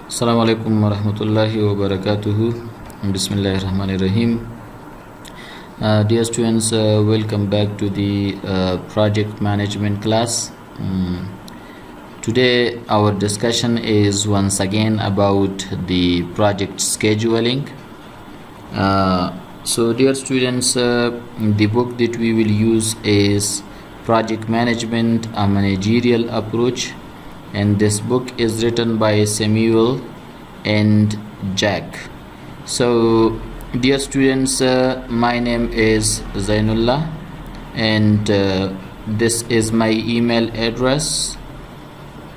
Assalamu alaikum warahmatullahi wabarakatuh. Bismillahirrahmanirrahim. Dear students, welcome back to the project management class. Today our discussion is once again about the project scheduling. So dear students, the book that we will use is Project Management, a Managerial Approach, and this book is written by Samuel and Jack. So dear students, my name is Zainullah, and this is my email address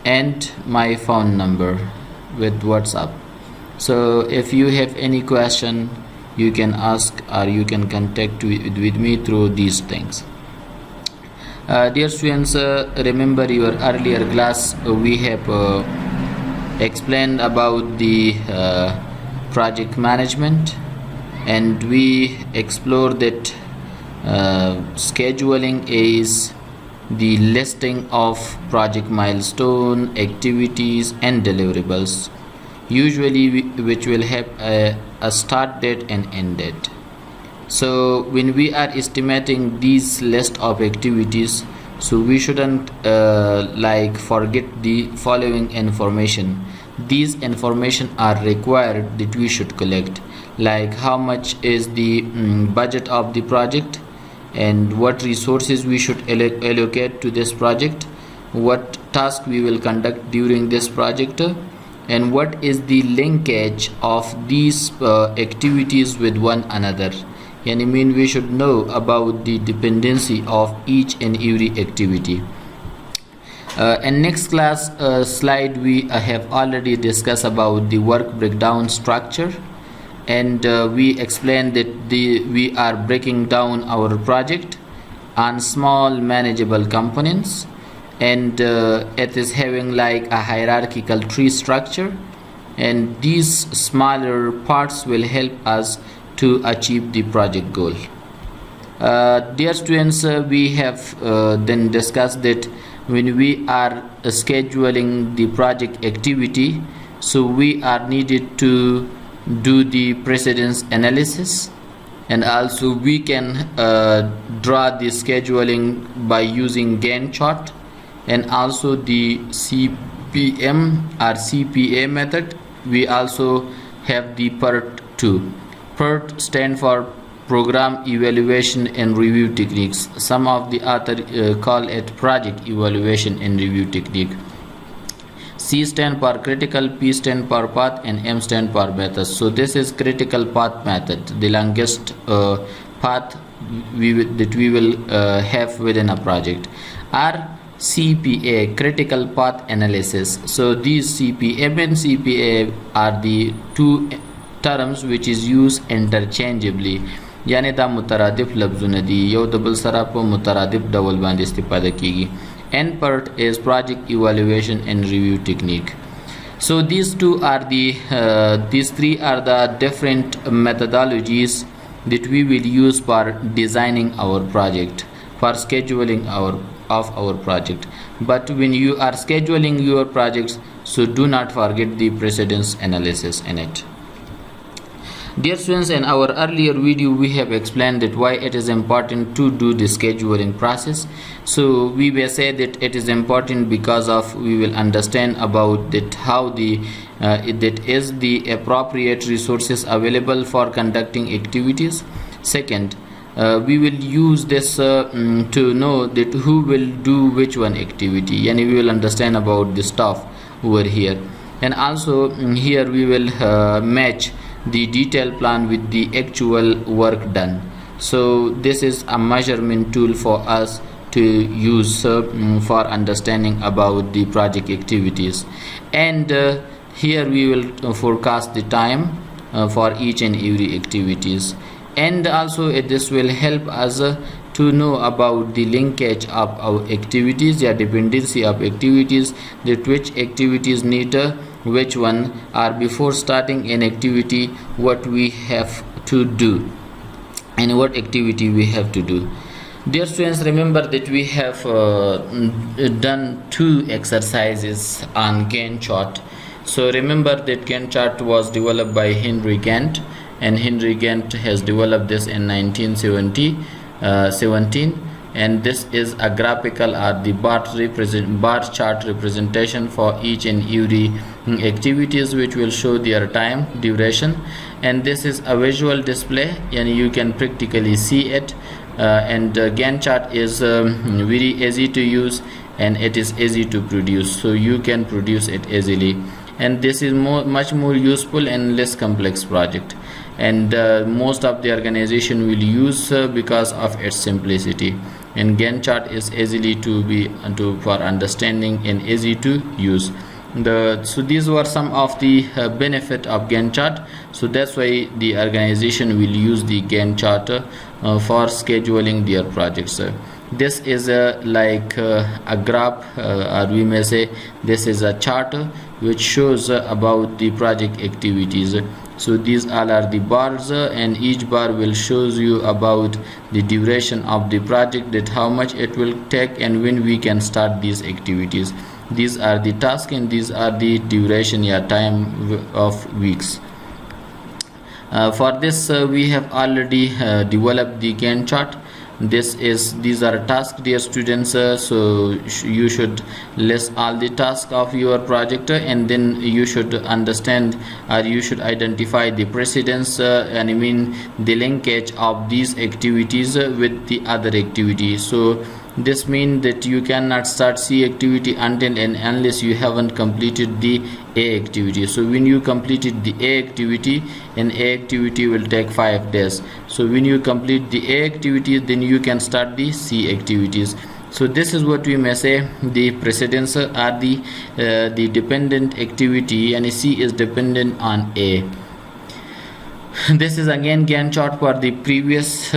and my phone number with WhatsApp. So if you have any question, you can ask or you can contact with me through these things. Dear students, remember your earlier class we have explained about the project management, and we explored that scheduling is the listing of project milestone, activities and deliverables, usually which will have a start date and end date. So when we are estimating these list of activities, so we shouldn't forget the following information. These information are required that we should collect, like how much is the budget of the project, and what resources we should allocate to this project, what task we will conduct during this project, and what is the linkage of these activities with one another. We should know about the dependency of each and every activity. In next class slide we have already discussed about the work breakdown structure, and we explained that we are breaking down our project on small manageable components, and it is having like a hierarchical tree structure, and these smaller parts will help us to achieve the project goal. Dear students, we have then discussed that when we are scheduling the project activity, so we are needed to do the precedence analysis, and also we can draw the scheduling by using Gantt chart, and also the CPM or CPA method. We also have the PERT 2. PERT stand for Program Evaluation and Review Techniques. Some of the author call it Project Evaluation and Review Technique. C stand for Critical, P stand for Path, and M stand for Method. So this is Critical Path method, the longest path that we will have within a project. R CPA, Critical Path Analysis. So these CPM and CPA are the two terms which is used interchangeably, यानी दा मुतरादिफ लफ्ज़ों दी यो दबल सरा पे मुतरादिफ double बांध इस्तेफादा कीगी. And PERT is Project Evaluation and Review Technique. So these three are the different methodologies that we will use for designing our project, for scheduling of our project. But when you are scheduling your projects, so do not forget the precedence analysis in it. Dear students, in our earlier video we have explained that why it is important to do the scheduling process. So we will say that it is important because of we will understand about that how that is the appropriate resources available for conducting activities. Second, we will use this to know that who will do which one activity, and we will understand about the stuff over here. And also here we will match the detailed plan with the actual work done. So this is a measurement tool for us to use for understanding about the project activities. And here we will forecast the time for each and every activities, and also this will help us to know about the linkage of our activities, the dependency of activities, that which activities need which one, or before starting an activity what we have to do and what activity we have to do. Dear students, remember that we have done two exercises on Gantt chart. So remember that Gantt chart was developed by Henry Gantt, and Henry Gantt has developed this in 1917, and this is a graphical or the bar chart representation for each and every activities, which will show their time duration, and this is a visual display and you can practically see it. And Gantt chart is very easy to use and it is easy to produce, so you can produce it easily, and this is much more useful and less complex project, and most of the organization will use because of its simplicity. And Gantt chart is easily for understanding and easy to use. So these were some of the benefit of Gantt chart, so that's why the organization will use the Gantt chart for scheduling their projects. This is like a graph, or we may say this is a chart which shows about the project activities. So these all are the bars, and each bar will shows you about the duration of the project, that how much it will take and when we can start these activities. These are the tasks and these are the duration, time of weeks. For this we have already developed the Gantt chart. These are tasks, dear students, so you should list all the tasks of your project, and then you should understand or you should identify the precedence and the linkage of these activities with the other activities. So this means that you cannot start C activity until and unless you haven't completed the A activity. So when you completed the A activity, and A activity will take 5 days. So when you complete the A activity, then you can start the C activities. So this is what we may say the precedence or the dependent activity, and C is dependent on A. This is again Gantt chart for the previous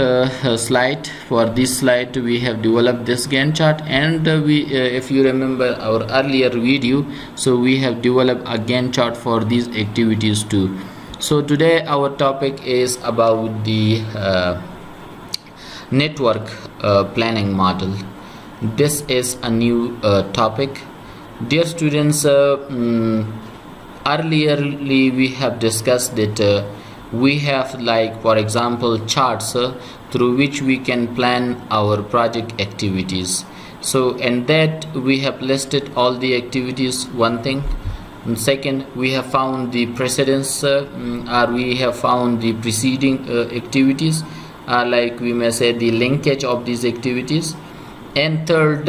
slide. For this slide we have developed this Gantt chart, and if you remember our earlier video, so we have developed a Gantt chart for these activities too. So today our topic is about the network planning model. This is a new topic, dear students. Earlierly we have discussed that we have, like for example, charts through which we can plan our project activities. So in that we have listed all the activities, one thing. And second, we have found the precedence or we have found the preceding activities, like we may say the linkage of these activities. And third,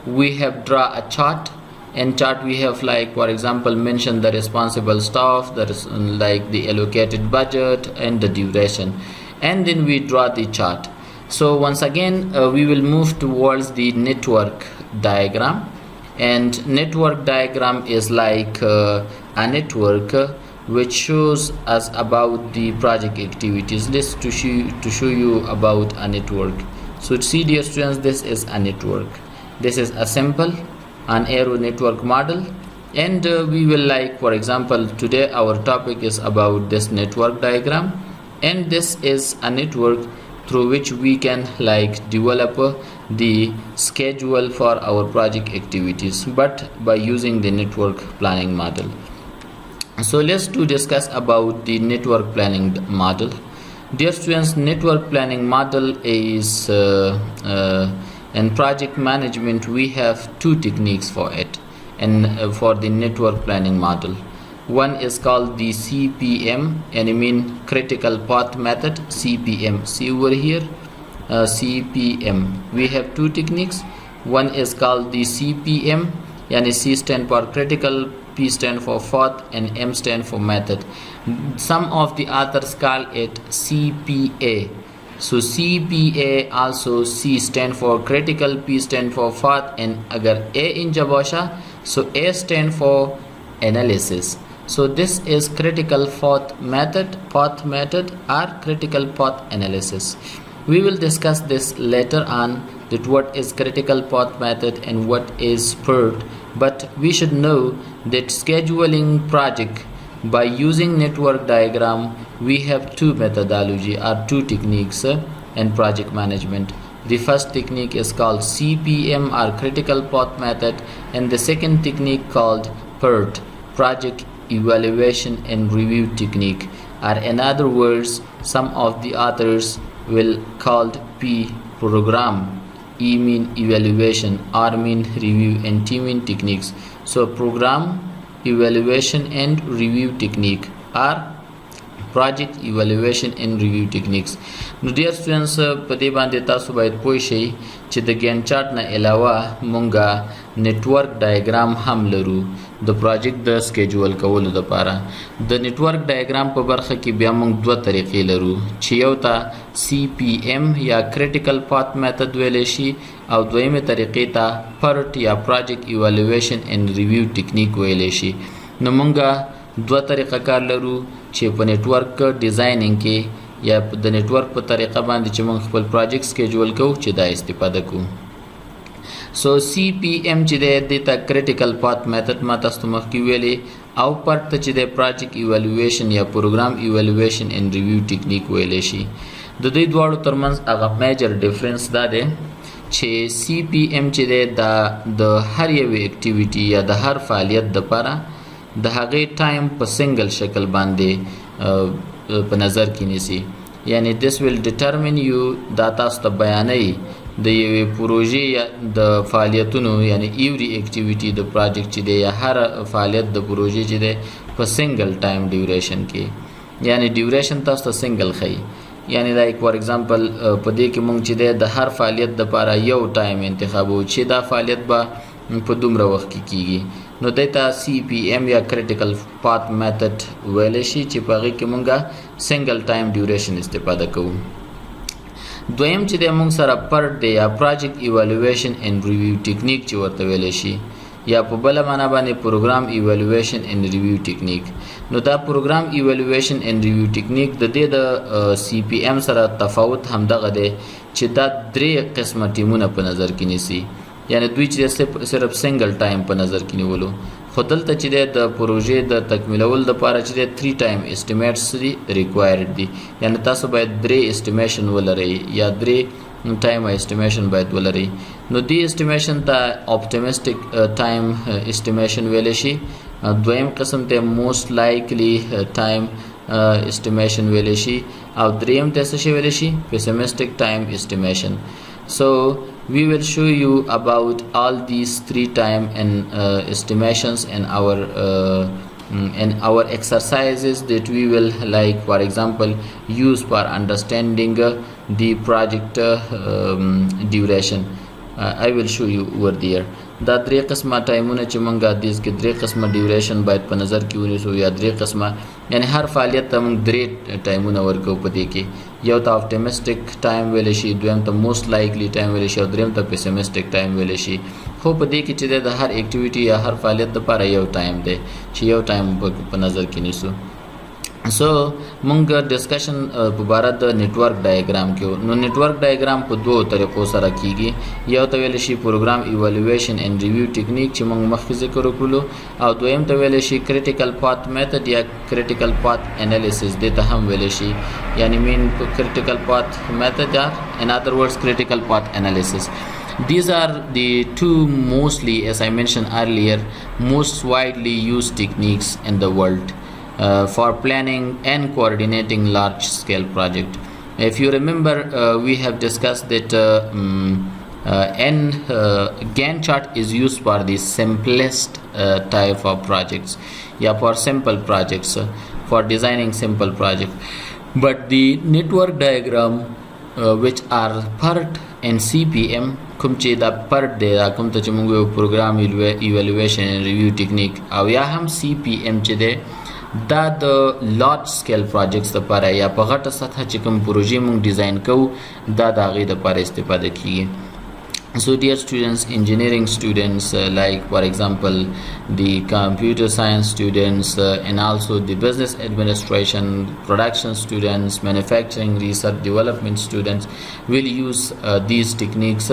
we have draw a chart. In chart we have, like for example, mention the responsible staff, that is like the allocated budget and the duration, and then we draw the chart. So once again we will move towards the network diagram, and network diagram is like a network which shows us about the project activities. Let's to show you about a network. So see, dear students, this is a network. This is a simple an arrow network model, and we will, like for example, today our topic is about this network diagram, and this is a network through which we can like develop the schedule for our project activities, but by using the network planning model. So let's discuss about the network planning model. Dear students, network planning model is in project management we have two techniques for it, and for the network planning model. One is called the CPM, and critical path method. CPM, see over here, CPM. We have two techniques. One is called the CPM, and C stand for critical, P stand for path, and M stand for method. Some of the authors call it CPA. So CPA also, C stand for critical, P stand for path, and agar A in Jabasha, so A stand for analysis. So this is critical path method or critical path analysis. We will discuss this later on, that what is critical path method and what is PERT, but we should know that scheduling project by using network diagram, we have two methodology or two techniques in project management. The first technique is called CPM or critical path method, and the second technique called PERT, project evaluation and review technique, or in other words, some of the authors will called P program, E mean evaluation, R mean review, and T mean techniques. So program, evaluation and review technique are project evaluation and review techniques. نو ډیر سټوډنټس په دې باندې تاسو باید پوه شئ چې د ګین چارت نه علاوه مونږه نیټورک ډایګرام هم لرو د پروجیکټ د سکیجول کولو لپاره. د نیټورک ډایګرام په برخه کې بیا مونږ دوه طریقې لرو چې یو ته CPM یا کریټیکل پات میتھډ ویل شي او دویمه طریقې ته PERT یا پروجیکټ ایوالویشن اینڈ ریویو ټیکنیک ویل شي. نو مونږه دوه طریقه کار لرو چې په نیټورک ډیزاینینګ کې یا د نیټورک په طریقه باندې چې موږ خپل پروجیکټ سکیجول کوو چې دا استفاده کوو. سو CPM چې د ته کریټیکل پات میتھډ ما تاسو مخکې ویلې او PERT ته چې د پروجیکټ ایوالویشن یا پروګرام ایوالویشن اینڈ ریویو ټیکنیک ویل شي. د دې دواړو ترمنځ هغه میجر ډیفرنس دا دی چې CPM چې د هر یوې اکټیویټي یا د هر فعالیت لپاره د هغې ټایم په سنگل شکل باندې په نظر کې نیسي. یعنی this will determine you دا تاسو ته بیانوي د یوې پروژې یا د فعالیتونو یعنی ایوری اکټیویټي د پروجیکټ چې دی یا هر فعالیت د پروژې چې دی په سنگل ټایم ډیوریشن کې یعنی ډیوریشن تاسو ته سنگل ښیي. یعنی لایک فار ایگزامپل په دې کې مونږ چې دی د هر فعالیت دپاره یو ټایم انتخابو چې دا فعالیت به په دومره وخت کې کیږي. نو دته CPM یا کریټیکل پات میتھډ ویل شي چې په هغې کې مونږه سنگل ټایم ډیوریشن استفاده کوو. دویم چې دی مونږ سره PERT دی یا پروجیکټ ایوالویشن اینډ ریویو ټیکنیک چې ورته ویلی شي یا په بله معنا باندې پروګرام ایوالویشن اینډ ریویو ټیکنیک. نو دا پروګرام ایوالویشن اینډ ریویو ټیکنیک د دې د CPM سره تفاوت همدغه دی چې دا درې قسمه ټیمونه په نظر کې نیسي. یعنی دوی چې صرف سنگل ټایم په نظر کې نیولو، خو دلته چې د پروژې د تکمیلولو لپاره چې 3 ټایم اسټیمیټس دي ریکوایرډ دي. یعنی تاسو باید 3 اسټیمیشن ولرئ یا 3 ټایم اسټیمیشن باید ولرئ. نو دې اسټیمیشن ته اپټیمسټک ټایم اسټیمیشن ویل شي. دویم قسم ته موست لایکلی ټایم اسټیمیشن ویل شي او دریم ته څه ویل شي پیسیمسټک ټایم اسټیمیشن. So we will show you about all these 3 time and estimations and our exercises that we will like for example use for understanding the project duration. I will show you over there. دا 3 قسمه ټایمونه چې مونږه دیس کې 3 قسمه ډیوریشن باید په نظر کې ونیسو یا 3 قسمه یعنی هر فعالیت ته مونږ 3 ټایمونه ورکو په دې کې. یو ته اپټیمسټک ټایم ویل شي، دویم ته موست لایکلی ټایم ویل شي او دریم ته پیسیمسټک ټایم ویل شي. خو په دې کې چې د هر اکټیویټي یا هر فعالیت لپاره یو ټایم دی چې یو ټایم په نظر کې نیسو. سو مونږ ډسکشن په باره د نیټورک ډایګرام کې. نو نیټورک ډایګرام په دوو طریقو سره کیږي. یو ته ویل شي پروګرام ایوالویشن اینډ ریویو ټیکنیک چې مونږ مخکې ذکر وکړو او دویم ته ویل شي کریټیکل پات میتھډ یا کریټیکل پات انالیسس دې ته هم ویل شي. یعنی مین کریټیکل پات میتھډ یا in other words critical path analysis. These are the two mostly, as I mentioned earlier, most widely used techniques in the world for planning and coordinating large scale project. If you remember, we have discussed that Gantt chart is used for the simplest type of projects, for simple projects, for designing simple projects. But the network diagram which are PERT and CPM کوم چې دا PERT دی دا کوم ته چې موږ پروګرام ایوالویشن اینډ ریویو ټیکنیک او یا هم CPM چې دی دا د لارج سکیل پروجیکټس لپاره یا په غټه سطحه چې کوم پروژې موږ ډیزاین کوو دا د هغې لپاره استفاده کیږي. So dear students, engineering students like for example the computer science students and also the business administration, production students, manufacturing, research development students will use these techniques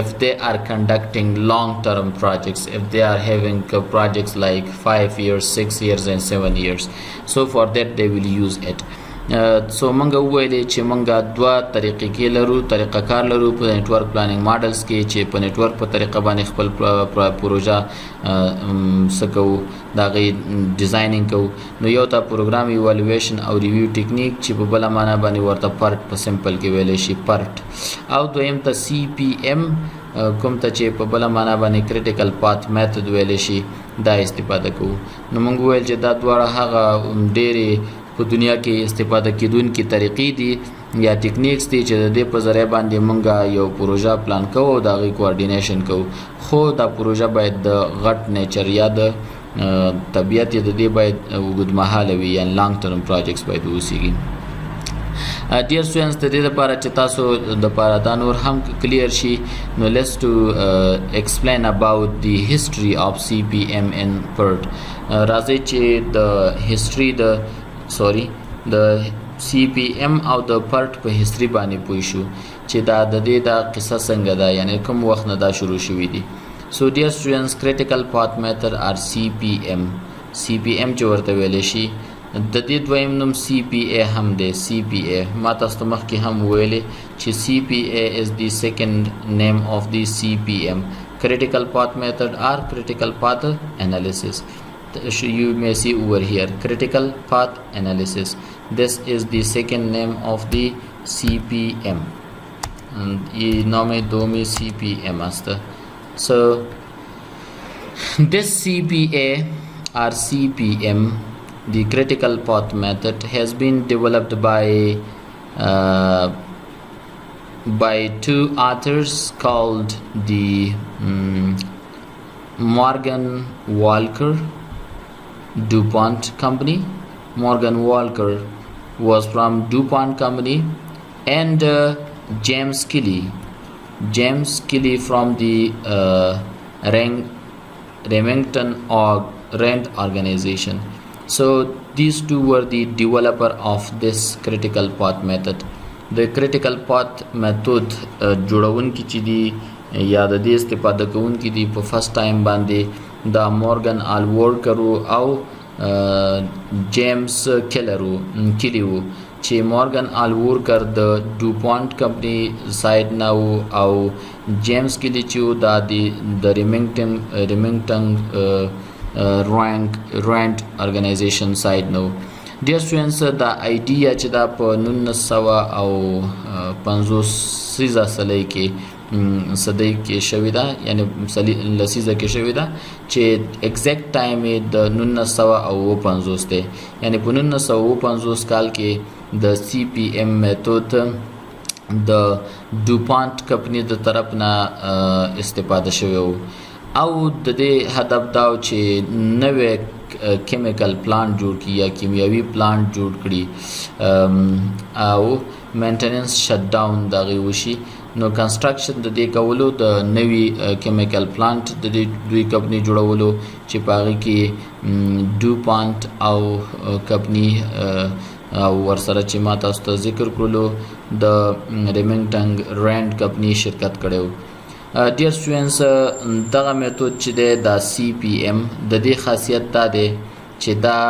if they are conducting long-term projects, if they are having projects like 5 years, 6 years and 7 years. So for that they will use it. سو منګه وویلې چې منګه دوه طریقې کې لرو طریقه کار لرو په نتورک پلانینګ ماډلز کې چې په نتورک په طریقه باندې خپل پروژه سکو دا غي ډیزاینینګ کو نو یو تا پروګرام ایوالویشن او ریویو ټیکنیک چې په بل معنا باندې ورته پارت په سمپل کې ویلې شي پارت او دویم ته سی پی ایم کوم ته چې په بل معنا باندې کریټیکل پات میتھډ ویلې شي دا استفاده کوو نو موږ ویل چې دا دواړه هغه ډېرې په دنیا کې استفاده کیدونکې طریقې دي یا ټیکنیکس دي چې د دې په ذریعه باندې موږ یو پروژه پلان کوو او د هغې کوارډینیشن کوو خو دا پروژه باید د غټ نیچر یا د طبیعت یې د دې باید اوږدمهاله وي یا لانګ ټرم پروجیکټس باید اوسیږي ډیر سټوډنټس د دې لپاره چې تاسو د لپاره دا نور هم کلیر شي نو لیټس ټو ایکسپلین اباوت دی هیستوري اف سی پی ایم ان PERT راځي چې د هیستوري د سی پی ایم او د PERT په هیستوري باندې پوه شو چې دا د دې دا قصه څنګه ده یعنی کوم وخت نه دا شروع شوې دي سو ډیر سټوډنټس کریټیکل پات میتھډ ار سی پی ایم چې ورته ویل شي د دې دویم نوم سی پی ای هم دی سی پی ای ما تاسو مخکې هم ویلې چې سی پی ای از دی سیکنډ نیم اف دی سی پی ایم critical path method or critical path analysis. You may see over here critical path analysis. This is the second name of the CPM. And ये नाम है दो में CPM asta. So this CPA or CPM, the critical path method, has been developed by two authors called the Morgan Walker DuPont company. Morgan Walker was from DuPont company and James Kelly from the Remington Rand organization. So these two were the developer of this critical path method. The critical path method جوړون کی چې دی یا د دې استفاده کوون کی دی په فرست ټایم باندې دا مورګن آلورکر او جیمز کلی وو چې مورګن آلورکر د ډوپونټ کمپنی سایډ نو او جیمز کلی چې دا د ریمنګټن رانډ ارګنایزیشن سایډ نو ډیر سټوډنټس دا آیډیا چې دا په 1950 صدۍ کې شوې ده یعنی لسیزه کې شوې ده چې ایگزیکټ ټایم یې د 1950 دی یعنی په 1950 کال کې د سی پی ایم میتود د ډوپونټ کمپنی د طرف نه استفاده شوی او د دې هدف دا چې نوې کیمیکل پلانټ جوړ کړي یا کیمیاوي پلانټ جوړ کړي او مینټیننس شټ ډاون دغه وشي نو کنسټرکشن د دې کولو د نوې کیمیکل پلانټ د دوی کمپنی جوړولو چې پاره کې ډوپونټ او کمپنی او ورسره چې ما تاسو ته ذکر کړلو د ریمنګټن رانډ کمپنی شرکت کړو ډیر سټوډنټس دغه میتود چې د سی پی ایم د دې خاصیت دا دی چې دا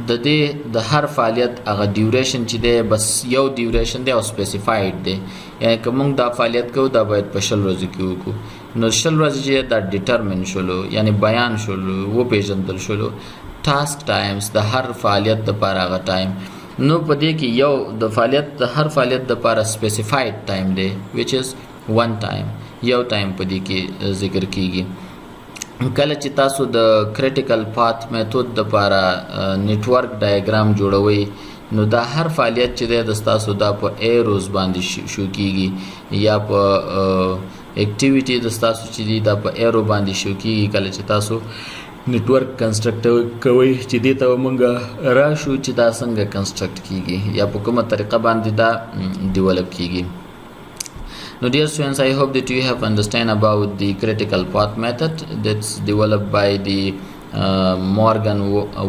د دې د هر فعالیت هغه ډیوریشن چې دی بس یو ډیوریشن دی او سپیسیفاید دی یعنی که موږ دا فعالیت کوو دا باید په 100 ورځې کې وکړو نو 100 ورځې چې دا ډیټرمن شولو یعنی بیان شولو وپېژندل شولو ټاسک ټایمز د هر فعالیت دپاره هغه ټایم نو په دې کې یو د هر فعالیت دپاره سپیسیفاید ټایم دی وچ از ون ټایم یو ټایم په دې کې ذکر کیږي کله چې تاسو د کریټیکل پات میتود دپاره نیټورک ډایګرام جوړوئ نو دا هر فعالیت چې دی د تاسو دا په ایروز باندې شو کیږي یا په اکټیویټي د تاسو چې دی دا په ایرو باندې شو کیږي کله چې تاسو نیټورک کنسټرکټ کوئ چې دې ته موږ راشو چې دا څنګه کنسټرکټ کیږي یا په کومه طریقه باندې دا ډیولپ کیږي Now dear students, I hope that you have understand about the critical path method that's developed by the Morgan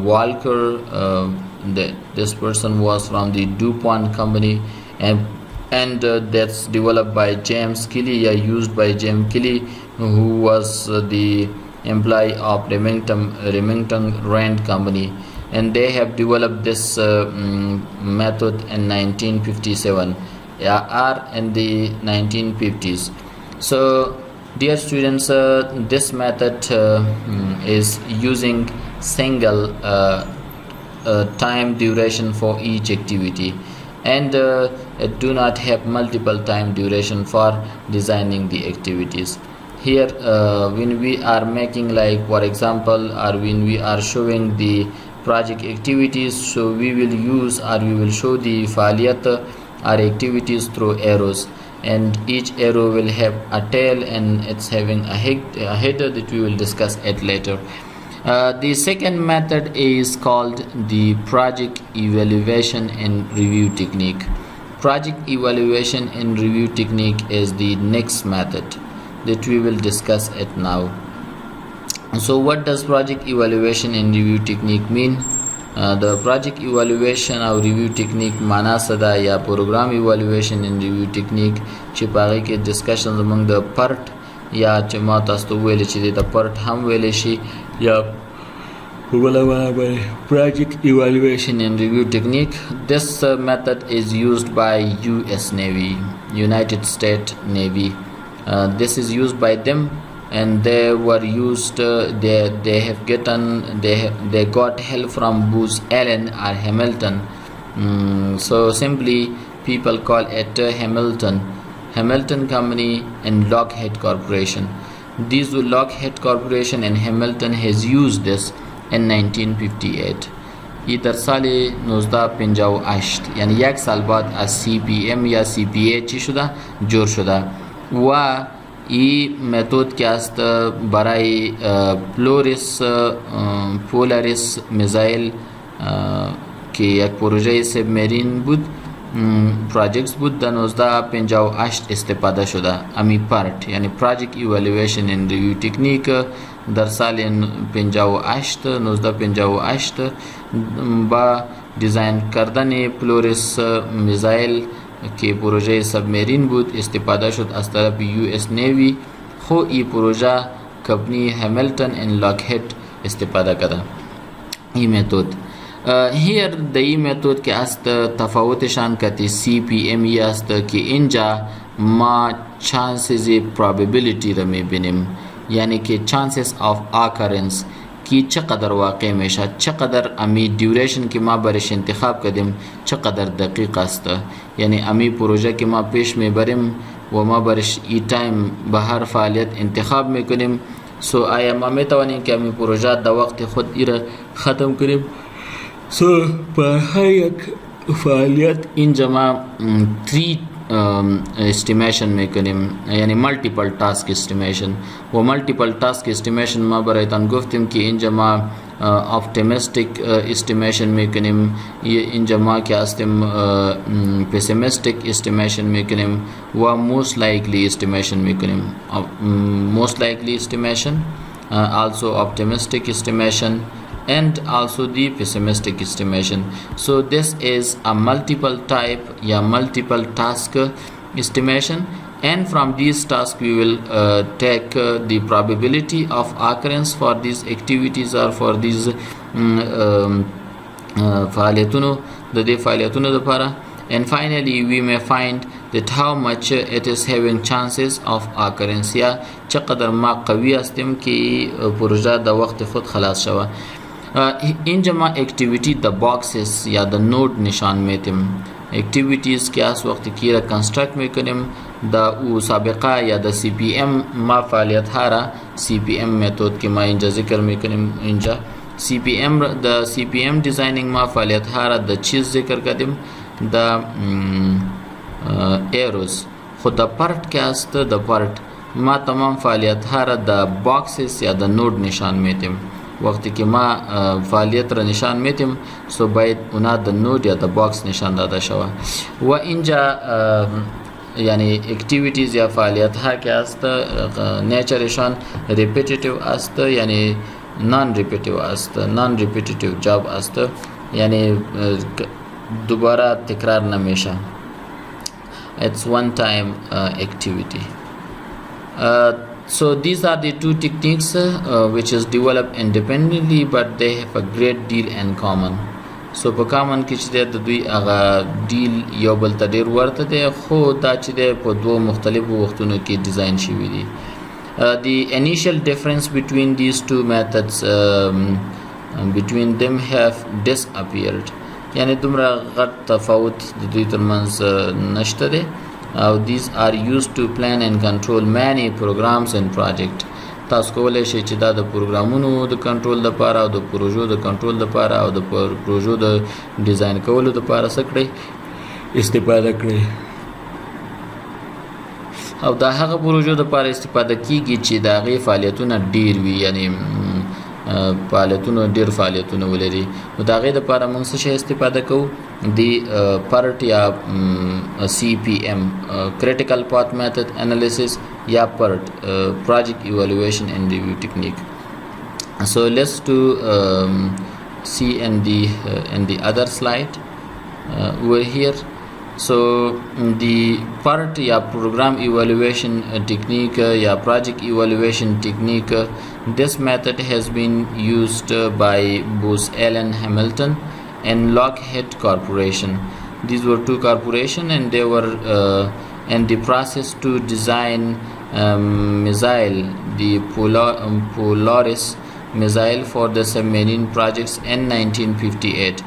Walker. This person was from the DuPont company and that's developed by James Kelly, used by James Kelly, who was the employee of Remington Rand company. and they have developed this method in 1957, or in the 1950s. So dear students, this method is using single time duration for each activity, and do not have multiple time duration for designing the activities. Here when we are making, like for example, or when we are showing the project activities, so we will use, or we will show the faaliyat or activities through arrows, and each arrow will have a tail, and it's having a header that we will discuss it later. The second method is called the project evaluation and review technique. Project evaluation and review technique is the next method that we will discuss it now. So what does project evaluation and review technique mean? The project evaluation or review technique معنا صدا یا program evaluation and review technique چې پاغې کې discussions among the part یا چې ما تاسو ته ویل چې د part هم ویل شي یا project evaluation and review technique. This method is used by US Navy, United States Navy. This is used by them, and they were used, they have gotten, they got help from Booz Allen or Hamilton. So simply people call it Hamilton Company and Lockheed Corporation. These Lockheed Corporation and Hamilton has used this in 1958. در سال 1958 یعنی یک سال بعد از CPM یا CPA چی شده؟ جور شده و این متد که است برای پولاریس میزایل که یک پروژه سبمرین بود، پراجکتس بود، در 1958 استفاده شده. امی پارت یعنی پراجکت ایوالویشن اند ریویو تکنیک در سال 1958 با دیزاین کردن پلوریس میزایل که پروژه سبمرین بود استفاده شد از طرف US نیوی. خو این پروژه کمپنی همیلتن ان لاکهید استفاده کرده این متد. هیر در این متد که است تفاوتشان کتی CPM است که اینجا ما chances probability را میبینیم، یعنی که chances of occurrence کی چقدر واقع میشه، چقدر امی دیوریشن که ما برش انتخاب کردیم چقدر دقیق است. یعنی امی پروژه که ما پیش میبریم و ما برش ای تایم به هر فعالیت انتخاب میکنیم، سو آیا ما میتوانیم که امی پروژه در وقت خود ایره ختم کنیم؟ سو پر هر یک فعالیت اینجا ما 3 estimation میکنیم، یعنی مالتیپل تاسک استیمیشن. و مالتیپل تاسک استیمیشن ما برایتان گفتیم که اینجا ما optimistic estimation میکنیم، اینجا ما که هستیم pessimistic estimation میکنیم و most likely estimation میکنیم. most likely estimation, also optimistic estimation, and also the pessimistic estimation. So this is a multiple type या multiple task estimation, and from these tasks we will take the probability of occurrence for these activities or for these فعالیتونو د دې فعالیتونو لپاره. And finally we may find that how much it is having chances of occurrence یا چقدر ما قوی هستیم که پروژه د وقت خود خلاص شوه. اینجا ما اکتیویتی د باکسز یا د نود نشان میتیم. اکتیویتیز که از وقتی که را کنسترکت میکنیم دا او سابقه یا د CPM ما فعالیت ها را CPM متد که ما اینجا ذکر میکنیم. اینجا د CPM دیزاینینگ ما فعالیت ها را د چیز ذکر کردیم د ایروز. خود د پارت که است د پارت ما تمام فعالیت ها را د باکسز یا د نود نشان میتیم. وقتی که ما فعالیت را نشان میتیم سو باید اونا د نود یا د باکس نشان داده شوه. و اینجا یعنی اکتیویتیز یا فعالیت ها که است نیچرشان ریپیتیتیو است، یعنی نان ریپیتیتیو جاب است، یعنی دوباره تکرار نمیشه. It's one time activity. So these are the two techniques which is developed independently, but they have a great deal in common. So په کامن کې چې د دوی هغه ډیل یو بل ته ډیر ورته دی، خو دا چې د په دوه مختلفو وختونو کې ډیزاین شوی دی. The initial difference between these two methods between them have disappeared. یعنی دومره غټ تفاوت د دوی ترمنځ نشته دی. These are used to plan and control many programs and project. تاسو کولای شئ چې دا د پروګرامونو د کنټرول لپاره او د پروژو د کنټرول لپاره او د پروژو د ډیزاین کولو لپاره څه کړئ استفاده کړئ. او دا هغه پروژو لپاره استفاده کیږي چې د هغې فعالیتونه ډیر وي، یعنی فعالیتونه ولري. نو د هغې لپاره موږ څه شی استفاده کوو؟ د PERT یا CPM Critical Path Method Analysis یا PERT Project Evaluation and Review Technique. So let's do see in the other slide over here. So the PERT या Program Evaluation Technique या Project Evaluation Technique, this method has been used by Booz Allen Hamilton and Lockheed Corporation. These were two corporations, and they were in the process to design missile, the Polaris missile for the submarine projects in 1958.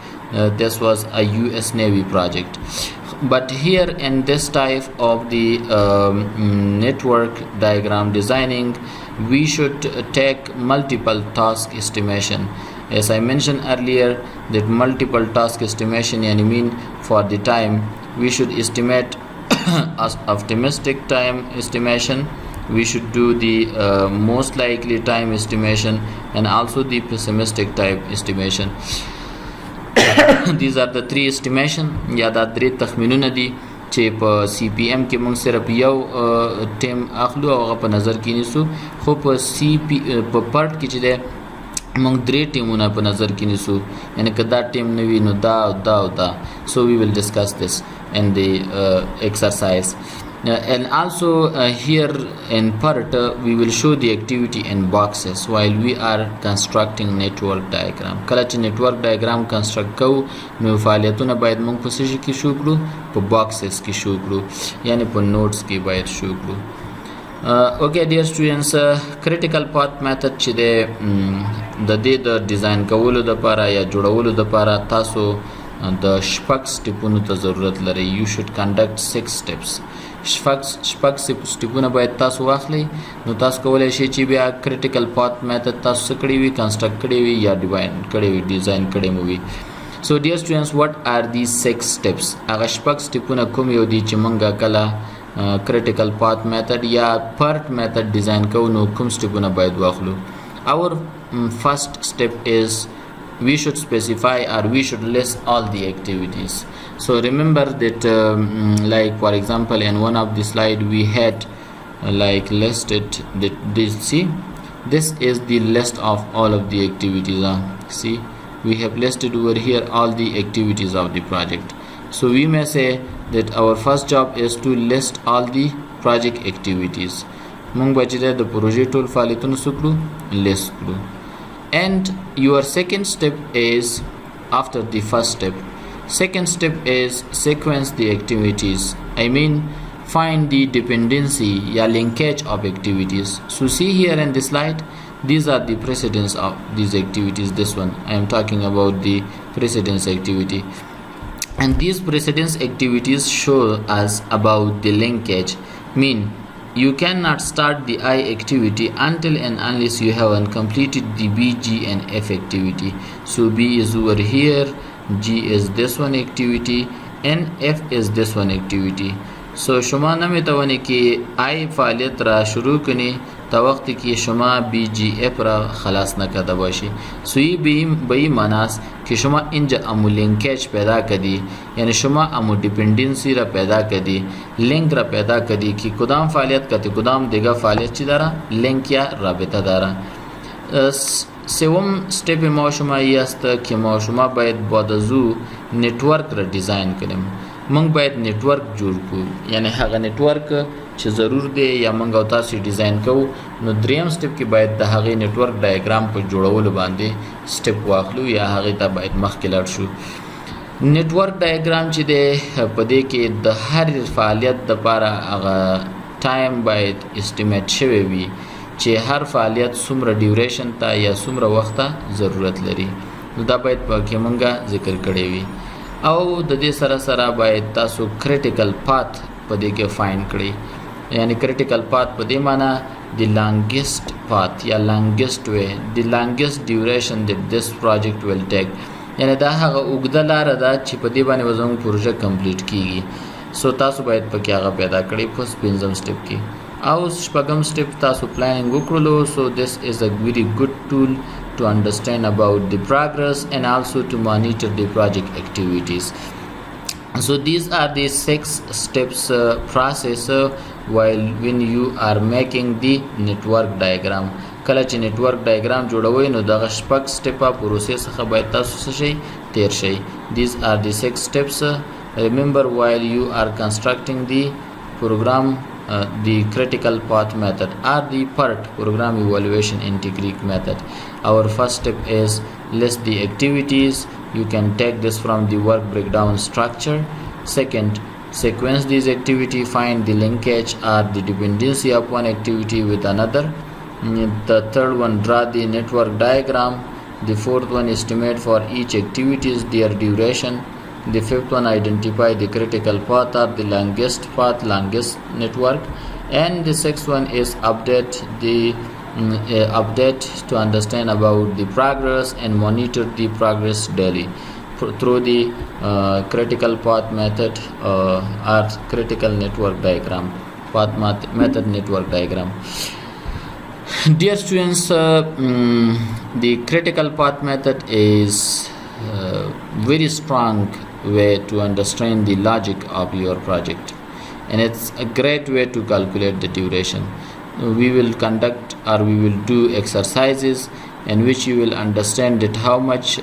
This was a US Navy project. But here in this type of the network diagram designing, we should take multiple task estimation. As I mentioned earlier, that multiple task estimation mean for the time we should estimate as optimistic time estimation, we should do the most likely time estimation, and also the pessimistic time estimation. These are the three estimation یا دا درې تخمینونه دي چې په CPM کې موږ صرف یو ټیم اخلو او هغه په نظر کې نیسو، خو په په PERT کې چې دی موږ درې ټیمونه په نظر کې نیسو، یعنی که دا ټیم نه وي نو دا او دا او دا. So we will discuss this in the exercise. And also here in PERT we will show the activity in boxes while we are constructing network diagram. کله چې network diagram construct کوو نو فعالیتونه باید موږ په څه شي کې شو کړو؟ په boxes کې شو کړو، یعنی په nodes کې باید شو کړو. Okay dear students, critical path method چې د دې د ډیزاین کولو لپاره یا جوړولو لپاره تاسو د شپږ سټیپونو ته ضرورت لري. You should conduct 6 steps. شپږ سټیپونه باید تاسو واخلئ. نو تاسو کولی شئ چې بیا critical path method تاسو څه کړی وي؟ کنسټرکټ کړی وي یا ډیزاین کړی مو وي. So dear students, what are these 6 steps? هغه شپږ سټیپونه کوم یو دي چې موږ کله critical path method یا PERT method ډیزاین کوو نو کوم سټیپونه باید واخلو؟ Our first step is we should specify or we should list all the activities. So remember that like for example in one of the slide we had like listed that this is the list of all of the activities. See, we have listed over here all the activities of the project. So we may say that our first job is to list all the project activities. مونږ به چې د پروژې ټول فعالیتونه څه کړو؟ لیست کړو. And your second step is after the first step. Second step is sequence the activities. I mean find the dependency या linkage of activities. So see here in the slide, these are the precedence of these activities. This one I am talking about the precedence activity, and these precedence activities show us about the linkage. Mean you cannot start the I activity until and unless you have completed the B, G and F activity. So B is over here, G is this one activity, and F is this one activity. So شما نمیتوانی که I فعالیت را شروع کنی تا وقتی که شما BGF را خلاص نکرده باشی. سوی به این معناست که شما اینجا امو لینکیج پیدا کردی، یعنی شما امو دیپندنسی را پیدا کردی، لینک را پیدا کردی که کدام فعالیت کتی کدام دیگه فعالیت چی داره؟ لینک یا رابطه داره. سوم step ما شما ای است که ما شما باید بعد از او نتورک را دیزاین کنیم. موږ باید نیټورک جوړ کړو، یعنی هغه نیټورک چې ضرور دی یا موږ او تاسو ډیزاین کوو. نو دریم سټپ کې باید د هغې نیټورک ډایګرام په جوړولو باندې سټپ واخلو یا هغې ته باید مخکې لاړ شو. نیټورک ډایګرام چې دی په دې کې د هر فعالیت دپاره هغه ټایم باید استیمیټ شوی وي چې هر فعالیت څومره ډیوریشن ته یا څومره وخت ته ضرورت لري. نو دا باید په کې موږ ذکر کړی وي. او د دې سره سره باید تاسو کریټیکل پات په دې کې فایند کړئ. یعنی کریټیکل پات په دې معنی the longest path یا longest way, the longest duration that this project will take. یعنی دا هغه اوږده لاره ده چې په دې باندې به زموږ پروژه کمپلیټ کیږي. سو تاسو باید پکې هغه پیدا کړئ په پنځم سټپ کې. او شپږم سټپ تاسو پلانینګ وکړلو. سو this is a very good tool to understand about the progress and also to monitor the project activities. So these are the 6 steps process while when you are making the network diagram. کله چې network diagram جوړوي نو دغه شپږ سټپه پروسې څخه باید تاسو څه شئ تیر شئ. These are the 6 steps. Remember while you are constructing the program the critical path method or the PERT program evaluation integrate method. Our first step is list the activities. You can take this from the work breakdown structure. Second, sequence these activity, find the linkage or the dependency of one activity with another. The third one, draw the network diagram. The fourth one, estimate for each activities their duration. The fifth one, identify the critical path or the longest path, longest network. And the sixth one is update to understand about the progress and monitor the progress daily through the critical path method or critical network diagram, path method network diagram. Dear students, the critical path method is very strong way to understand the logic of your project, and it's a great way to calculate the duration. We will conduct or we will do exercises in which you will understand that how much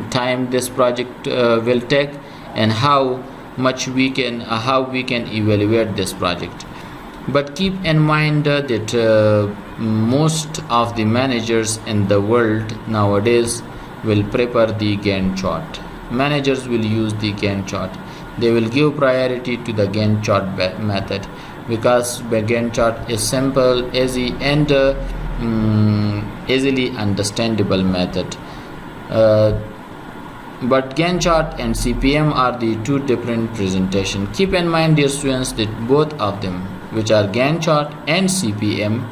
time this project will take and how we can evaluate this project. But keep in mind that most of the managers in the world nowadays will prepare the Gantt chart. Managers will use the Gantt chart. They will give priority to the Gantt chart method because the Gantt chart is simple, easy and easily understandable method. But Gantt chart and CPM are the two different presentation. Keep in mind, dear students, that both of them, which are Gantt chart and CPM,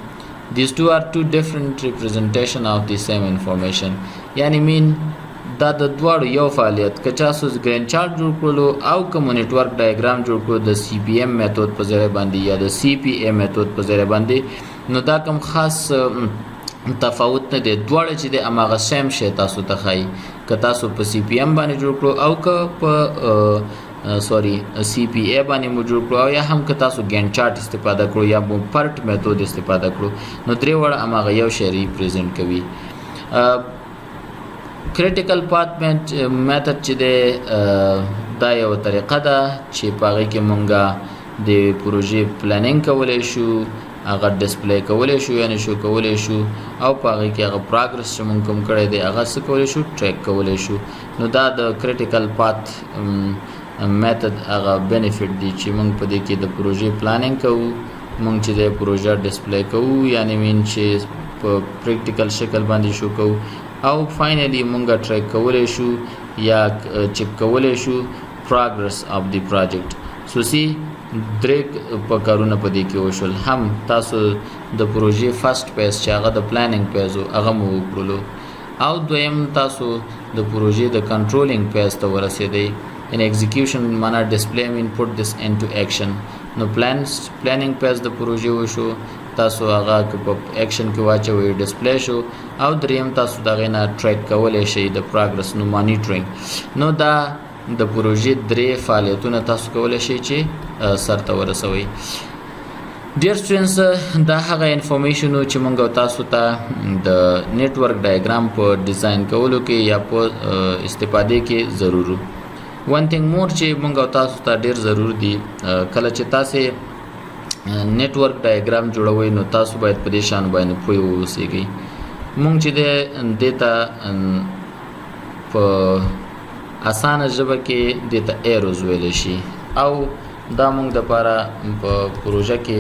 these two are two different representation of the same information. Yani mean دا د دواړو یو فعالیت که چاسو ګرین چارټ جوړ کړلو او کوم نیټورک ډایګرام جوړ کړو د سی پی ایم میتود په ذریعه باندې یا د سی پی ایم میتود په ذریعه باندې، نو دا کوم خاص تفاوت نه دی. دواړه چې د اماغه سیم شی تاسو ته ښایي. که تاسو په سی پی ایم باندې جوړ کړو او که په سی پی ای باندې مو جوړ کړو او یا هم که تاسو ګینټ چارټ استفاده کړو یا مو پرټ میتود استفاده کړو، نو درې واړه اماغه یو شی ریپرزینټ کوي. کریټیکل پات میتود چې دی دا یو طریقه ده چې په هغې کې مونږه د پروژې پلانینګ کولی شو، هغه ډسپلی کولی شو یعنې شو کولی شو، او په هغې کې هغه پراګرس چې مونږ کوم کړی دی هغه څه کولی شو ټریک کولی شو. نو دا د کریټیکل پات میتود هغه بینیفټ دی چې مونږ په دې کې د پروژې پلانینګ کوو، مونږ چې د پروژه ډسپلی کوو یعنې مین چې په پریکټیکل شکل باندې شو کوو، او فاینلی مونږه ټریک کولی شو یا چک کولی شو پروګرس اف دی پروجیکټ. سو سی درې په کارونه په دې کې وشول. هم تاسو د پروژې فرست پیز چې هغه د پلانینګ پیز و هغه مو وکړلو، او دویم تاسو د پروژې د کنټرولینګ پیز ته ورسېدئ. ان ایگزیکیوشن معنا ډسپلی مین پوټ دس انټو ایکشن. نو پلانینګ پیز د پروژې وشو، تاسو هغه په ایکشن کې واچوئ ډسپلی شو، او دریم تاسو د هغې نه ټریک کولی شئ د پروګرس نو مانیټرینګ. نو دا د پروژې درې فعالیتونه تاسو کولی شئ چې سرته ورسوئ. ډیر سټوډنټس دا هغه انفارمیشن چې موږ تاسو ته د نیټورک ډایګرام په ډیزاین کولو کې یا په استفادې کې ضرورو. ون thing more چې موږ او تاسو ته ډیر ضرور دي کله چې تاسو نیټورک ډایګرام جوړوي نو تاسو باید په دې شان باندې پوه اوسئ. موږ چې د دیتا په اسانه ژبه کې دیتا ایروز ویل شي او دا موږ د لپاره په پروژه کې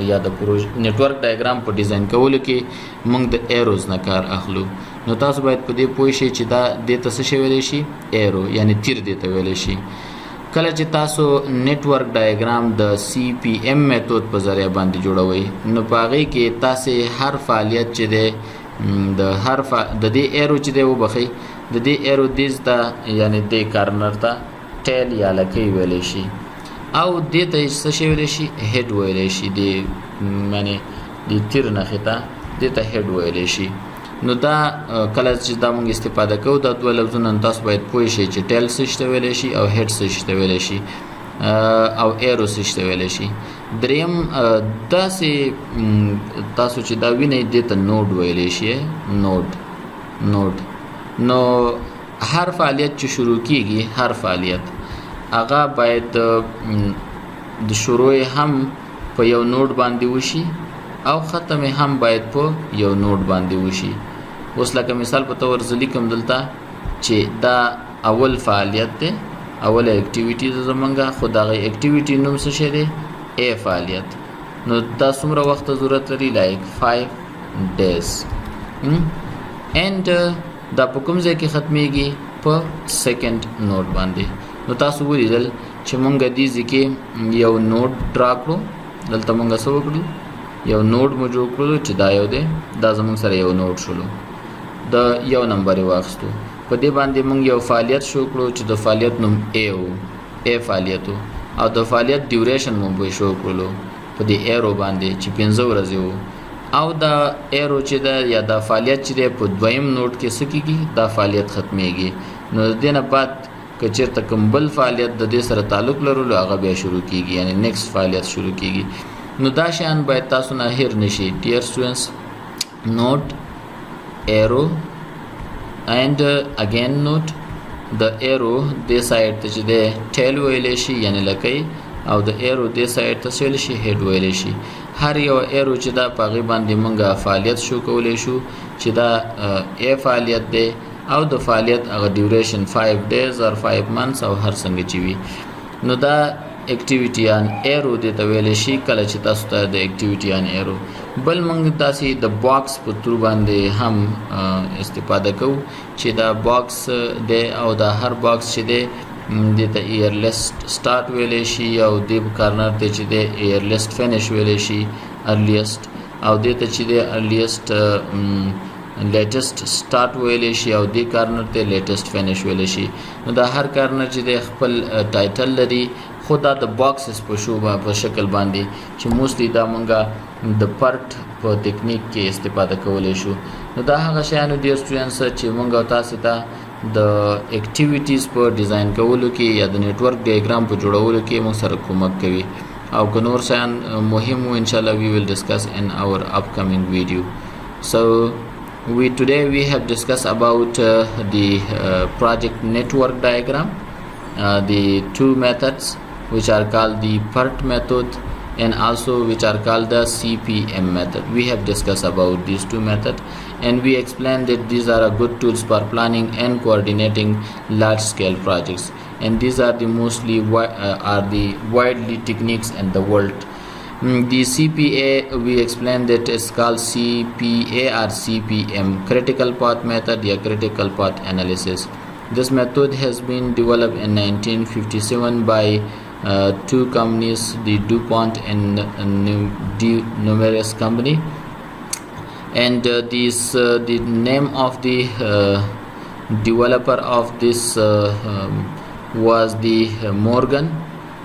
یا د پروژه نیټورک ډایګرام په ډیزاین کولو کې موږ د ایروز نه کار اخلو. نو تاسو باید په دې پوه شئ چې دا دیتا څه شی ویل شي، ایرو یعنی تیر دیتا ویل شي. کله چې تاسو نیټورک ډایګرام د سی پی ایم میتود په ذریعہ باندې جوړوي نو په هغه کې تاسو هر فعالیت چې د دې ایرو چې دی وبخي د دې ایرو دیز ته یعنی د کارنر ته ټیل یا لکۍ ویل شي او دې ته څه شی ویل شي، هډ ویل شي. د معنی د تیر نښې ته دې ته هډ ویل شي. نو دا کله چې دا موږ استفاده کوو دا دوه لفظونه تاسو باید پوه شئ چې ټیل څه شی ویل شي او هډ څه شی ویل شي او ایرو څه شی ویل شي. دریم داسې تاسو چې دا وینئ دې ته نوډ ویل شي، نوډ. نو هر فعالیت چې شروع کیږي، هر فعالیت هغه باید د شروع هم په یو نوډ باندې وشي او ختم هم باید په یو نوډ باندې وشي. اوس لکه مثال په تور ځلیکم دلته چې دا اول فعالیت دی، اول اکټیویټی زمونږه، خو دغه اکټیویټی نوم څه شی دی، ا فعالیت. نو دا څومره وخت ضرورت لري، لایک 5 days and دا په کوم ځای کې ختميږي، په سیکنډ نوډ باندې. نو تاسو ولیدل چې مونږ دې ځکه یو نوډ ډرا کړو، دلته مونږ څه وکړو، یو نوډ مو جوړ کړو چې دا یو دی، دا زموږ سره یو نوډ شولو، د یو نمبر واخستو. په دې باندې مونږ یو فعالیت شو کړو چې د فعالیت نوم ا و، ا فعالیت او د فعالیت ډیوریشن مو به شو کړو په دې ایرو باندې چې 15 ورځې وو. او دا ایرو چې دا یا دا فعالیت چې په دویم نوټ کې سکیږي دا فعالیت ختميږي. نو دینه بعد که چیرته کوم بل فعالیت د دې سره تعلق لرلو هغه بیا شروع کیږي، یعنی نیکسٹ فعالیت شروع کیږي. نو دا شان باید تاسو نه هیر نشي. ډیر سټوډنټس، نوٹ، ایرو and again note. the arrow this side ته چې د ټیل ویل شي یعنی لکۍ، او د ایرو دې سایډ ته ویل شي هډ ویل شي. هر یو ایرو چې دا پاغي باندې مونږه فعالیت شو کولای شو چې دا ا فعالیت دی او د فعالیت هغه ډیوریشن 5 days or 5 months او هر څنګه چې وي. نو دا اکټیویټی ان ایرو دې ته ویل شي کله چې تاسو ته د اکټیویټی ان ایرو. بل مونږ تاسو د باکس په تور باندې هم استفاده کوو چې دا باکس دی او دا هر باکس چې دی دته ایرلیست سٹارټ ویلې شي او د کارنر ته چې د ایرلیست فینیش ویلې شي ارلیست، او دته چې د ارلیست لیټیسټ سٹارټ ویلې شي او د کارنر ته لیټیسټ فینیش ویلې شي. نو دا هر کارنر چې د خپل ټایټل لري، خدا د باکسز په شوبه په شکل باندې چې موستلی دا مونږه د پرټ په ټیکنیک کې استفاده کولای شو. نو دا هغه شیانو ډیر سټوډنټس چې مونږه تاسو ته د اکټیویټیز په ډیزاین کولو کې یا د نیټورک ډایګرام په جوړولو کې موږ سره کومک کوي. او که نور شیان مهم وو ان شاء الله we will discuss in our upcoming video. So today we have discussed about the project network diagram, the two methods which are called the PERT method and also which are called the CPM method. We have discussed about these two methods and we explained that these are good tools for planning and coordinating large scale projects, and these are the mostly are the widely techniques in the world. The CPA we explained that is called CPA or CPM, critical path method or critical path analysis. This method has been developed in 1957 by two companies, the DuPont and numerous company, and the name of the developer of this was the Morgan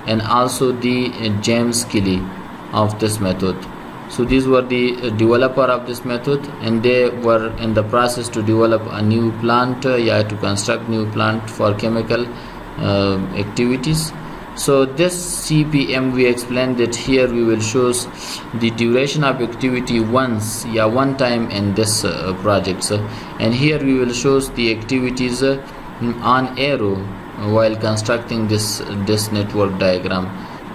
and also the James Kelly of this method. So these were the developer of this method and they were in the process to develop a new plant, to construct new plant for chemical activities. So this CPM we explained that here we will show the duration of activity one time in this project, and here we will show the activities on arrow while constructing this network diagram,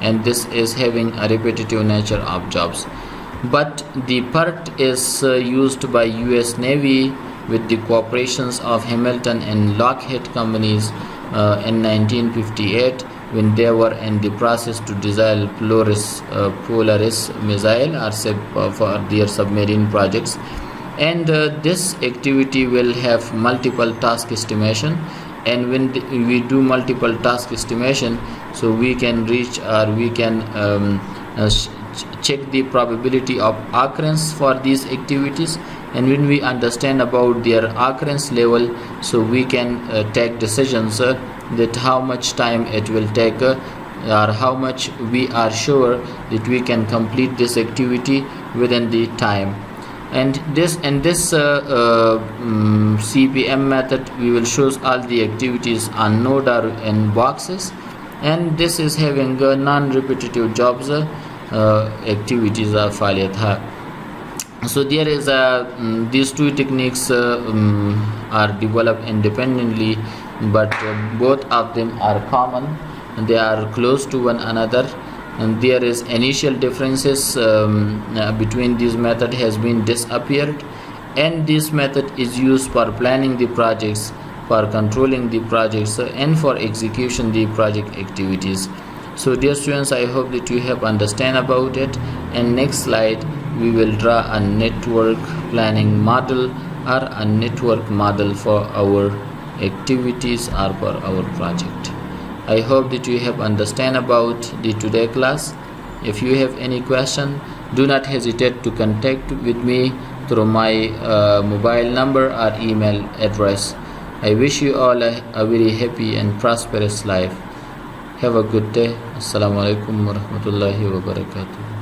and this is having a repetitive nature of jobs. But the part is used by US Navy with the cooperations of Hamilton and Lockheed companies in 1958, when they were in the process to design Polaris missile or for their submarine projects. And this activity will have multiple task estimation, and when we do multiple task estimation, so we can reach, or we can check the probability of occurrence for these activities. And when we understand about their occurrence level, so we can take decisions that how much time it will take, or how much we are sure that we can complete this activity within the time. And this CPM method, we will show all the activities on node or in boxes, and this is having non-repetitive jobs activities are faaliyat hai. So there is these two techniques are developed independently, but both of them are common, they are close to one another, and there is initial differences between this method has been disappeared, and this method is used for planning the projects, for controlling the projects, and for execution the project activities. So dear students, I hope that you have understand about it. And next slide we will draw a network planning model or a network model for our activities or for our project. I hope that you have understand about the today class. If you have any question, do not hesitate to contact with me through my mobile number or email address. I wish you all a very happy and prosperous life. Have a good day. Assalamu alaikum wa rahmatullahi wa barakatuh.